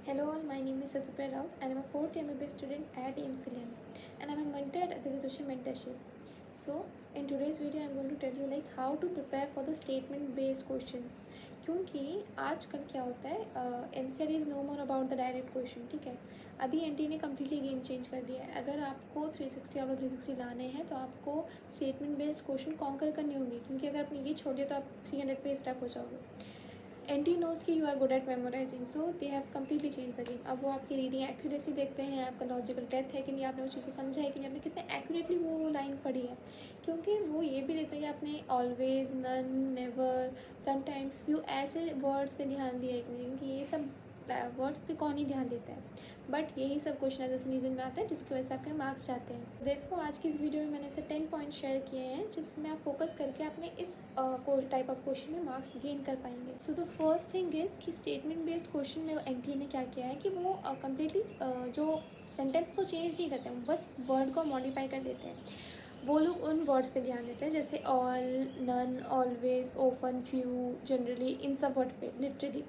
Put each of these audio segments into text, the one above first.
Hello all, my name is Satyapraya Raut and I'm a 4th MBBS student at AIMS Kalyan and I'm a mentor at Aditya Joshi Mentorship. So, in today's video I'm going to tell you how to prepare for the statement based questions. क्योंकि आजकल क्या होता है NCERT is no more about the direct question. ठीक है, अभी NTA ने completely game change कर दिया है. अगर आपको 360 आउट ऑफ 360 लाने हैं तो आपको स्टेटमेंट बेस्ड क्वेश्चन कॉन्कर करने होंगे, क्योंकि अगर आपने ये छोड़ दिया तो आप 300 पे स्टक हो जाओगे. NT knows कि you are good at memorizing, so they have completely changed the game. अब वो आपकी रीडिंग एक्यूरेसी देखते हैं, आपका लॉजिकल डेप्थ है कि नहीं, आपने उस चीज़ को समझा है कि नहीं, आपने कितने एक्यूरेटली वो लाइन पढ़ी है. क्योंकि वो ये भी देखते हैं कि आपने always, none, never, sometimes, few ऐसे वर्ड्स पे ध्यान दिया है कि नहीं, क्योंकि ये सब वर्ड्स पे कौन ही ध्यान देता है. बट यही सब क्वेश्चन एज रीजन में आता है जिसकी वजह से आपके मार्क्स जाते हैं. देखो, आज की इस वीडियो में मैंने ऐसे 10 पॉइंट शेयर किए हैं जिसमें आप फोकस करके अपने इस टाइप ऑफ क्वेश्चन में मार्क्स गेन कर पाएंगे. So the first thing is कि स्टेटमेंट बेस्ड क्वेश्चन में एनटीए ने क्या किया है कि वो कम्प्लीटली जो सेंटेंस को चेंज नहीं करते हैं, बस वर्ड को मॉडिफाई कर देते हैं. वो लोग उन वर्ड्स पे ध्यान देते हैं जैसे all, none, always, often, few, generally, इन सब वर्ड पे लिटरली.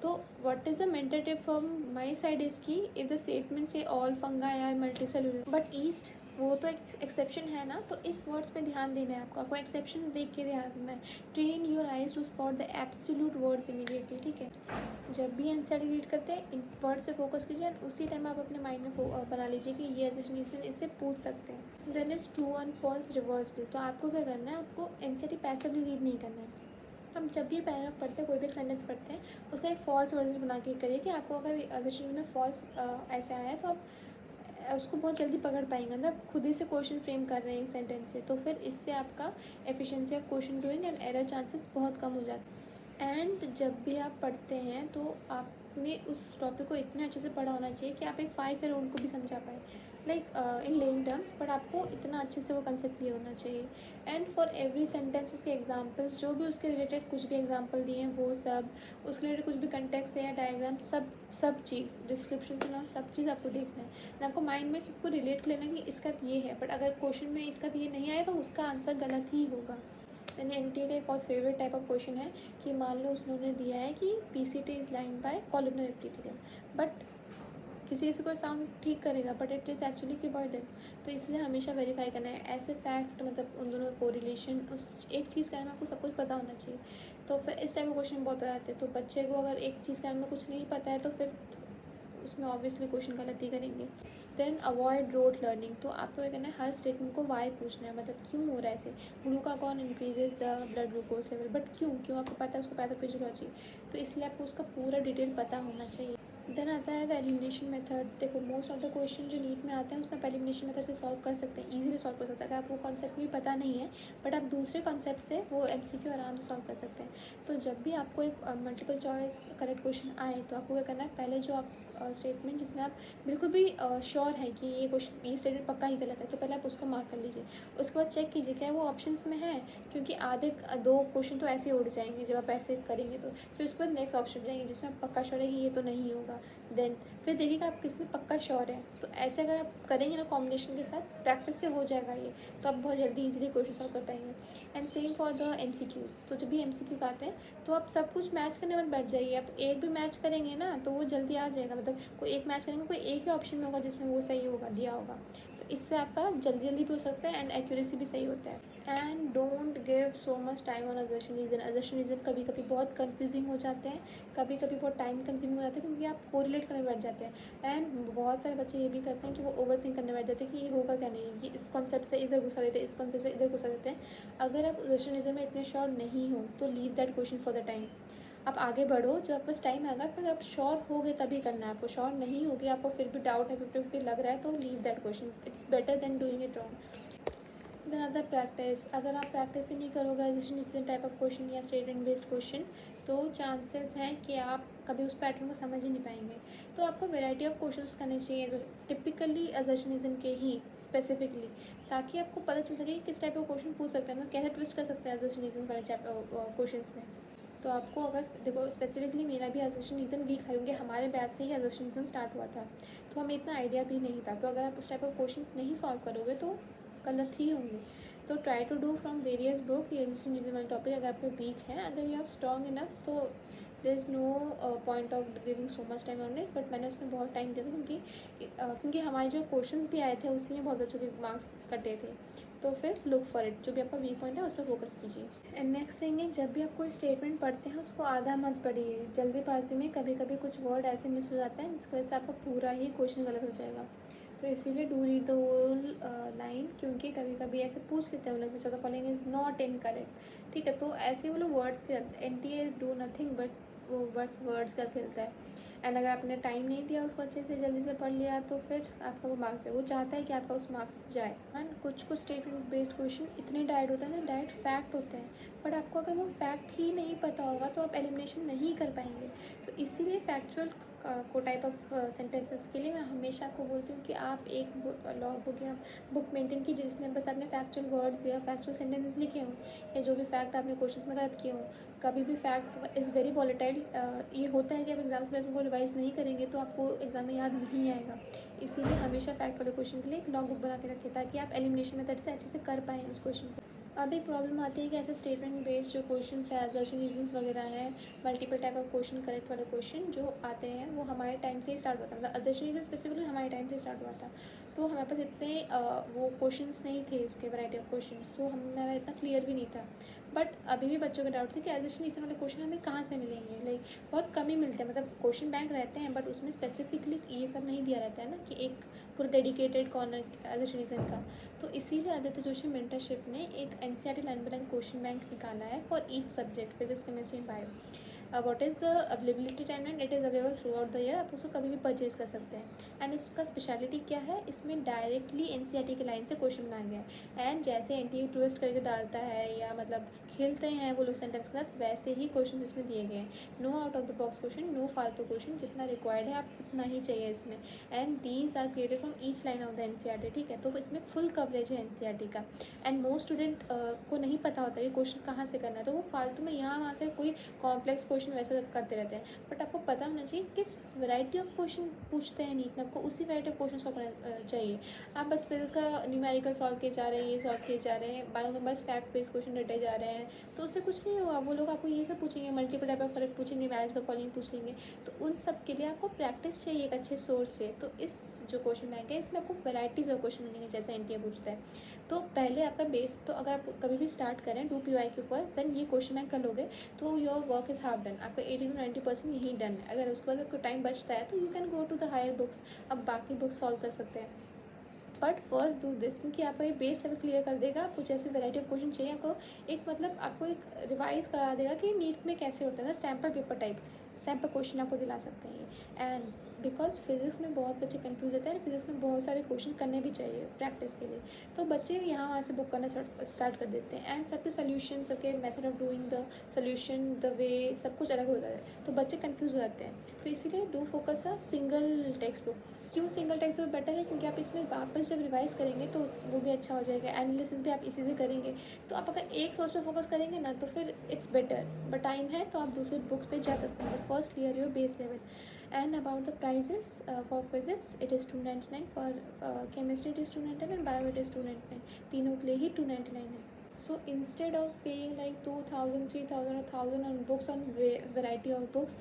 तो what is the mentor tip from my side is की इफ़ द स्टेटमेंट से ऑल, फंगा या मल्टी सेलुलर बट ईस्ट, वो तो एक एक्सेप्शन है ना, तो इस वर्ड्स पे ध्यान देना है आपको एक्सेप्शन देख के ध्यान रखना है. Train your eyes to spot the absolute words immediately. ठीक है, जब भी आंसर रीड करते हैं इन वर्ड्स पे फोकस कीजिए, उसी टाइम आप अपने माइंड में बना लीजिए कि ये एग्जामिनेशन इससे पूछ सकते हैं. Then is true and false reversely. तो आपको क्या करना है, आपको एनसीईआरटी पैसिवली रीड नहीं करना है. हम जब भी पैराग्राफ पढ़ते हैं, कोई भी एक सेंटेंस पढ़ते हैं, उसका एक फॉल्स वर्जन बना के करिए कि आपको अगर एग्जामिनेशन में फॉल्स ऐसा आया है तो आप उसको बहुत जल्दी पकड़ पाएंगे. मतलब खुद ही से क्वेश्चन फ्रेम कर रहे हैं सेंटेंस से, तो फिर इससे आपका efficiency of question doing and error chances बहुत कम हो जाते हैं. एंड जब भी आप पढ़ते हैं तो आपने उस टॉपिक को इतने अच्छे से पढ़ा होना चाहिए कि आप एक 5 ईयर ओल्ड को भी समझा पाए, like in lame terms, but आपको इतना अच्छे से वो कंसेप्ट क्लियर होना चाहिए. एंड फॉर एवरी सेंटेंस उसके एग्जांपल्स, जो भी उसके रिलेटेड कुछ भी एग्जांपल दिए हैं वो सब, उसके रिलेटेड कुछ भी कंटेक्स्ट है या डायग्राम, सब चीज़, डिस्क्रिप्शन से ना, सब चीज़ आपको देखना है. एंड आपको माइंड में सबको रिलेट कर लेना कि इसका ये है, बट अगर क्वेश्चन में इसका ये नहीं आया तो उसका आंसर गलत ही होगा. देन एनटीए का एक और फेवरेट टाइप ऑफ क्वेश्चन है कि मान लो उन्होंने दिया है कि PCT is line by columnar epithelium, but किसी से कोई साउंड ठीक करेगा but it is actually cuboidal. तो इसलिए हमेशा वेरीफाई करना है ऐसे फैक्ट, मतलब उन दोनों का कोरिलेशन, उस एक चीज़ के बारे में आपको सब कुछ पता होना चाहिए. तो फिर इस टाइप का क्वेश्चन बहुत आते हैं. तो बच्चे को अगर एक चीज़ के बारे में कुछ नहीं पता है तो फिर उसमें ऑब्वियसली क्वेश्चन गलत ही करेंगे. Then avoid rote learning. तो आपको ये करना है, हर स्टेटमेंट को वाई पूछना है, मतलब क्यों हो रहा है ऐसे. Glucagon increases the blood glucose level, but क्यों आपको पता है उसका पैथोफिजियोलॉजी, तो इसलिए आपको उसका पूरा डिटेल पता होना चाहिए. देन आता है द एलिमिनेशन मेथड. देखो, मोस्ट ऑफ द क्वेश्चन जो नीट में आते हैं उसमें आप एलिमिनेशन मेथड से सॉल्व कर सकते हैं, इजीली सॉल्व कर सकते हैं. अगर आपको कॉन्सेप्ट भी पता नहीं है बट आप दूसरे कॉन्सेप्ट से वो एमसीक्यू आराम से सॉल्व कर सकते हैं. तो जब भी आपको एक मल्टीपल चॉइस करेक्ट क्वेश्चन आए तो आपको क्या करना है, पहले जो आप स्टेटमेंट जिसमें आप बिल्कुल भी श्योर है कि ये क्वेश्चन, ये स्टेटमेंट पक्का ही गलत है, तो पहले आप उसको मार्क कर लीजिए. उसके बाद चेक कीजिए क्या वो ऑप्शंस में है, क्योंकि आधे दो क्वेश्चन तो ऐसे उड़ जाएंगे जब आप ऐसे करेंगे. तो फिर उसके बाद नेक्स्ट ऑप्शन जाएंगे जिसमें आप पक्का श्योर है कि ये तो नहीं होगा. देन फिर देखिएगा आप किस में पक्का श्योर है. तो ऐसे अगर आप करेंगे ना कॉम्बिनेशन के साथ, प्रैक्टिस से हो जाएगा ये, तो आप बहुत जल्दी इजीली क्वेश्चन सॉल्व कर पाएंगे. And same for the MCQs. तो जब भी एमसीक्यू आते हैं तो आप सब कुछ मैच करने मत बैठ जाइए. आप एक भी मैच करेंगे ना तो वो जल्दी आ जाएगा. मतलब कोई एक मैच करेंगे, कोई एक ही ऑप्शन में होगा जिसमें वो सही होगा, दिया होगा. तो इससे आपका जल्दी भी हो सकता है एंड एक्यूरेसी भी सही होता है. And don't give so much time on assertion reason. Assertion reason कभी कभी बहुत कन्फ्यूजिंग हो जाते हैं, कभी कभी बहुत टाइम कंज्यूमिंग हो जाते हैं, क्योंकि आप कोरिलेट करने बैठ जाते हैं. एंड बहुत सारे बच्चे ये भी करते हैं कि वो ओवर थिंक करने बैठ जाते हैं कि ये होगा क्या नहीं, कि इस कॉन्सेप्ट से इधर घुसा देते हैं, इस कॉन्सेप्ट से इधर घुसा देते हैं. अगर आप अजर्शन रीजन में इतने श्योर नहीं हो तो leave that question for the time. आप आगे बढ़ो, जब आपके पास टाइम आएगा फिर आप श्योर हो गए तभी करना है. आपको श्योर नहीं होगी, आपको फिर भी डाउट है, 50-50 लग रहा है, तो leave that question. It's better than doing it wrong. Then other practice. अगर आप प्रैक्टिस ही नहीं करोगे एजुकेशन टाइप ऑफ क्वेश्चन या स्टेटमेंट बेस्ड क्वेश्चन, तो चांसेस हैं कि आप कभी उस पैटर्न को समझ ही नहीं पाएंगे. तो आपको वेराइटी ऑफ क्वेश्चंस करने चाहिए, टिपिकली एजर्शनिज्म के ही स्पेसिफिकली, ताकि आपको पता चल सके कि किस टाइप का क्वेश्चन पूछ सकते हैं, तो कैसे ट्विस्ट कर सकते हैं एजर्शनिज्म वाले क्वेश्चन में. तो आपको अगर देखो, स्पेसिफिकली मेरा भी एजर्शनिज्म वीक था, क्योंकि हमारे बैच से ही एजर्शनिज्म स्टार्ट हुआ था, तो हमें इतना आइडिया भी नहीं था. तो अगर आप उस टाइप ऑफ क्वेश्चन नहीं सॉल्व करोगे तो गलत ही होंगे. तो try to do from various book. ये एग्जिस्टिंग वाले टॉपिक अगर आपको वीक है, अगर यू आर स्ट्रॉन्ग इनफ तो there is no point of giving so much time on it, but मैंने उसमें बहुत टाइम दिया था क्योंकि हमारे जो क्वेश्चंस भी आए थे उसी में बहुत बच्चों के मार्क्स कटे थे। तो फिर लुक फॉर इट, जो भी आपका वीक पॉइंट है उस पर फोकस कीजिए। एंड नेक्स्ट थिंग है, जब भी आप कोई स्टेटमेंट पढ़ते हैं उसको आधा मत पढ़िए। जल्दीबाजी में कभी कभी कुछ वर्ड ऐसे मिस हो जाते हैं जिसकी वजह से आपका पूरा ही क्वेश्चन गलत हो जाएगा। तो इसीलिए do read the whole line, क्योंकि कभी कभी ऐसे पूछ लेते हैं वो लोग, which of the following is not incorrect. ठीक है, तो ऐसे वो लोग वर्ड्स के NTA डू नथिंग बट वो वर्ड्स का खेलता है। एंड अगर आपने टाइम नहीं दिया उसको अच्छे से जल्दी से पढ़ लिया तो फिर आपका वो मार्क्स है, वो चाहता है कि आपका उस मार्क्स जाए। एंड कुछ स्टेटमेंट बेस्ड क्वेश्चन इतने डायरेक्ट होते हैं ना, डायरेक्ट फैक्ट होते हैं, बट आपको अगर वो फैक्ट ही नहीं पता होगा तो आप एलिमिनेशन नहीं कर पाएंगे। तो इसीलिए फैक्चुअल को टाइप ऑफ सेंटेंसेस के लिए मैं हमेशा आपको बोलती हूँ कि आप एक लॉग बुक या बुक मेंटेन कीजिए जिसमें बस आपने फैक्चुअल वर्ड्स या फैक्चुअल सेंटेंसेस लिखे हों, या जो भी फैक्ट आपने क्वेश्चन में गलत किए हों। कभी भी फैक्ट इज़ वेरी वॉलेटाइल। ये होता है कि आप एग्जाम्स में उसको रिवाइज नहीं करेंगे तो आपको एग्जाम में याद नहीं आएगा। इसीलिए हमेशा फैक्ट वाले क्वेश्चन के लिए एक लॉग बुक बना के रखें ताकि आप एलिमिनेशन मेथड से अच्छे से कर पाएँ उस क्वेश्चन को। अब एक प्रॉब्लम आती है कि ऐसे स्टेटमेंट बेस्ड जो क्वेश्चन है, असर्शन रीजंस वगैरह हैं, multiple type of question correct वाले क्वेश्चन जो आते हैं वो हमारे टाइम से ही स्टार्ट होता है, मतलब असर्शन रीजन स्पेसिफिकली हमारे टाइम से स्टार्ट हुआ था। तो हमारे पास इतने वो क्वेश्चंस नहीं थे, इसके वैरायटी ऑफ क्वेश्चन, तो हमारा इतना क्लियर भी नहीं था। बट अभी भी बच्चों के डाउट्स है कि असर्शन रीजन वाले क्वेश्चन हमें कहाँ से मिलेंगे। लाइक बहुत कम ही मिलते हैं, मतलब क्वेश्चन बैंक रहते हैं बट उसमें स्पेसिफिकली ये सब नहीं दिया रहता है ना कि एक पूरा डेडिकेटेड कॉर्नर असर्शन रीजन का। तो इसीलिए आदित्य जोशी मेंटरशिप ने एक NCERT line by line question bank निकाला है for each subject, physics, chemistry and bio. What is the availability time and it is available through out the year, आप उसको कभी भी परचेज कर सकते हैं। एंड इसका स्पेशलिटी क्या है, इसमें डायरेक्टली NCERT की लाइन से क्वेश्चन बनाया गया है। एंड जैसे NTA ट्विस्ट करके डालता है या मतलब खेलते हैं वो लोग सेंटेंस के साथ, वैसे ही क्वेश्चन इसमें दिए गए हैं। No out of the box question, no फालतू क्वेश्चन, जितना रिक्वायर्ड है आप उतना ही चाहिए इसमें। And these are created from each line of the NCERT। ठीक है, तो इसमें फुल कवरेज है NCERT का। एंड मोस्ट स्टूडेंट को नहीं पता होता है क्वेश्चन कहाँ से करना है, तो वो फालतू में यहाँ वहाँ से कोई कॉम्प्लेक्स क्वेश्चन वैसे करते रहते हैं। बट आपको पता होना चाहिए किस वैरायटी ऑफ क्वेश्चन पूछते हैं नीट में, आपको उसी वैरायटी ऑफ क्वेश्चन सॉल्व करना चाहिए। आप बस फिजिक्स का न्यूमेरिकल सॉल्व किए जा रहे हैं, ये सॉल्व किए जा रहे हैं, बायो में बस फैक्ट बेस्ड क्वेश्चन रटे जा रहे हैं, तो उससे कुछ नहीं होगा। वो लोग आपको यही सब पूछेंगे, मल्टीपल टाइप ऑफ करेक्ट पूछेंगे, मैच द फॉलोइंग पूछ लेंगे। तो उन सब के लिए आपको प्रैक्टिस चाहिए एक अच्छे सोर्स से। तो इस जो क्वेश्चन बैंक है इसमें आपको वैराइटीज़ ऑफ क्वेश्चन मिलेंगे जैसे NTA पूछता है। तो पहले आपका बेस, तो अगर आप कभी भी स्टार्ट करें डू PYQ फर्स्ट, देन ये क्वेश्चन बैंक कर लोगे तो your work is half done, आपका 80 to 90% यही डन है। अगर उसके बाद आपको टाइम बचता है तो you can go to the higher books, अब बाकी बुक्स सॉल्व कर सकते हैं। बट फर्स्ट डू दिस, क्योंकि आपका ये बेस लेवल क्लियर कर देगा। आपको जैसे वैरायटी ऑफ क्वेश्चन चाहिए, आपको एक मतलब आपको एक रिवाइज करा देगा कि नीट में कैसे होता है, मतलब sample paper type sample question आपको दिला सकते हैं ये। एंड बिकॉज फिजिक्स में बहुत बच्चे कंफ्यूज होते हैं, फिजिक्स में बहुत सारे क्वेश्चन करने भी चाहिए प्रैक्टिस के लिए, तो बच्चे यहाँ वहाँ से बुक करना स्टार्ट कर देते हैं। एंड सबके सोल्यूशन, सबके method of doing the solution, the way, सब कुछ अलग होता है, तो बच्चे कंफ्यूज हो जाते हैं। तो इसीलिए do focus a single text book. क्यों सिंगल टेक्स्ट बुक बेटर है, क्योंकि आप इसमें वापस जब रिवाइज करेंगे तो वो भी अच्छा हो जाएगा, एनालिसिस भी आप इसी से करेंगे। तो आप अगर एक सोर्स पे फोकस करेंगे ना तो फिर इट्स बेटर, बट टाइम है तो आप दूसरे बुक्स पे जा सकते हैं, but first clear your base level. And about the prices, for physics it is 299, for chemistry it is 299 and bio it is 299, तीनों के लिए ही 299 है। So instead of paying like 2000, 3000 or 1000 on books, on variety of books,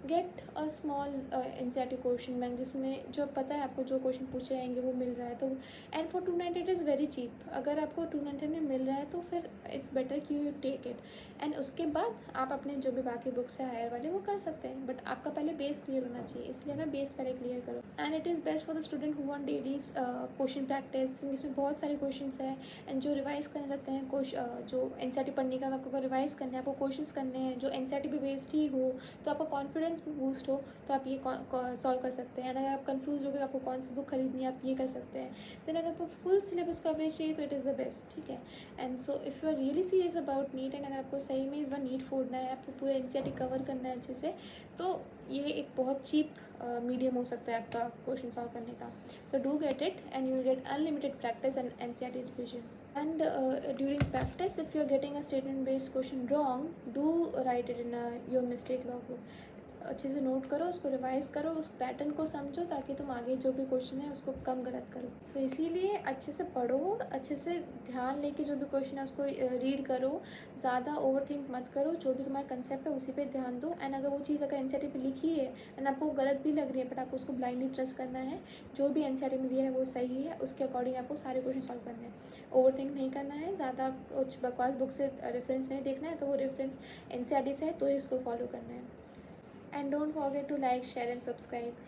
get a small NCERT question bank जिसमें जो पता है आपको जो क्वेश्चन पूछे जाएंगे वो मिल रहा है। तो and for 290 it is very cheap, अगर आपको 290 में मिल रहा है तो फिर इट्स बेटर कि यू टेक इट। एंड उसके बाद आप अपने जो भी बाकी बुक्स है हायर वाले वो कर सकते हैं, बट आपका पहले बेस क्लियर होना चाहिए, इसलिए ना बेस पहले क्लियर करो। And it is best for the student who want daily question practice, क्योंकि इसमें बहुत सारे क्वेश्चन हैं। एंड जो रिवाइज करना चाहते हैं जो NCERT पढ़ने का आपको रिवाइज करना है, आपको क्वेश्चंस करने हैं जो NCERT पे बेस्ड ही हो, तो आपका कॉन्फिडेंस भी बूस्ट हो, तो आप ये सॉल्व कर सकते हैं। अगर आप कंफ्यूज हो गए आपको कौन सी बुक खरीदनी है, आप ये कर सकते हैं। देन अगर आपको फुल सिलेबस कवरेज चाहिए तो इट इज़ द बेस्ट, ठीक है। And so if you are really serious about NEET, and अगर आपको सही में इस बार नीट फोड़ना है, आपको पूरा NCERT कवर करना है अच्छे से, तो ये एक बहुत चीप मीडियम हो सकता है आपका क्वेश्चन सॉल्व करने का। So do get it and you will get unlimited practice and NCERT revision. And during practice, if you're getting a statement based question wrong, do write it in your mistake logbook. अच्छे से note करो, उसको revise करो, उस pattern को समझो, ताकि तुम आगे जो भी क्वेश्चन है उसको कम गलत करो। सो इसीलिए अच्छे से पढ़ो, अच्छे से ध्यान लेके जो भी क्वेश्चन है उसको रीड करो, ज़्यादा ओवर थिंक मत करो, जो भी तुम्हारा कंसेप्ट है उसी पे ध्यान दो। एंड अगर वो चीज़ अगर एनसीईआरटी पे लिखी है एंड आपको गलत भी लग रही है, बट आपको उसको ब्लाइंडली ट्रस्ट करना है, जो भी एनसीईआरटी में दिया है वो सही है, उसके अकॉर्डिंग आपको सारे क्वेश्चन सॉल्व करने हैं। ओवर थिंक नहीं करना है, ज़्यादा कुछ बकवास बुक से रेफरेंस नहीं देखना है, अगर वो रेफरेंस एनसीईआरटी से है तो ही उसको फॉलो करना है। And don't forget to like, share and subscribe.